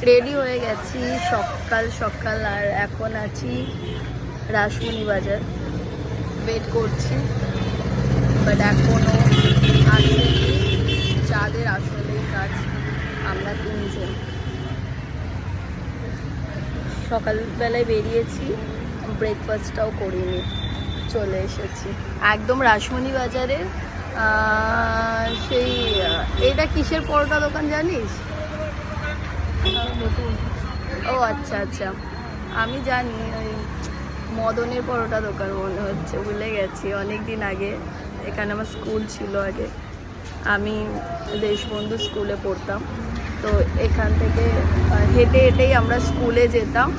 Ready হয়ে গেছি সকাল সকাল, আর এখন আছি রাসমণি বাজার। ওয়েট করছি, বাট এখনো আসেনি। যাদের আসলেই কাজ আমরা তিনজন। সকালবেলায় বেরিয়েছি, ব্রেকফাস্টটাও করিনি, চলে এসেছি একদম রাসমণি বাজারে। সেই এটা কিসের পরোটা দোকান জানিস? ও আচ্ছা আচ্ছা, আমি জানি ওই মদনের পরোটা দোকান মনে হচ্ছে, ভুলে গেছি। অনেক দিন আগে এখানে আমার স্কুল ছিল, আগে আমি দেশবন্ধু স্কুলে পড়তাম, তো এখান থেকে হেঁটে হেঁটেই আমরা স্কুলে যেতাম।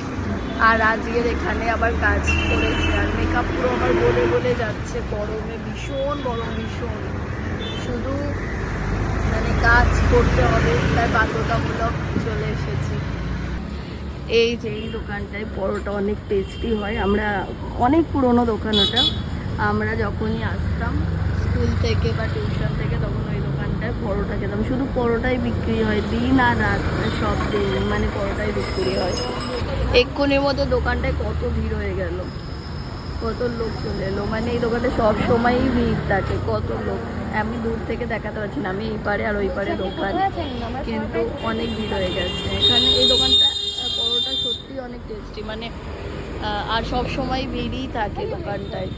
আর আজকের এখানে আবার কাজ করেছি, আর মেকআপ পুরো আমার বলে বলে যাচ্ছে, গরমে ভীষণ গরম, ভীষণ। শুধু মানে কাজ করতে হবে, তাই বাধ্যতামূলক চলে এসেছি। এই যে এই দোকানটায় পরোটা অনেক টেস্টি হয়। আমরা অনেক পুরনো দোকান ওটা, আমরা যখনই আসতাম স্কুল থেকে বা টিউশন থেকে তখন ওই দোকানটায় পরোটা খেতাম। শুধু পরোটাই বিক্রি হয়, দিন আর রাত সব দিন মানে পরোটাই বিক্রি হয়। এক্ষুনির মধ্যে দোকানটায় কত ভিড় হয়ে গেল, কত লোক চলে এলো। মানে এই দোকানটা সব সময়ই ভিড় থাকে, কত লোক। আমি দূর থেকে দেখাতে পারছি না, আমি এই পারে আর ওই পারে দোকান, কিন্তু অনেক ভিড় হয়ে গেছে এখানে। এই দোকানটা পরোটা সত্যি অনেক টেস্টি, মানে আর সব সময় ভিড়ই থাকে দোকানটায়।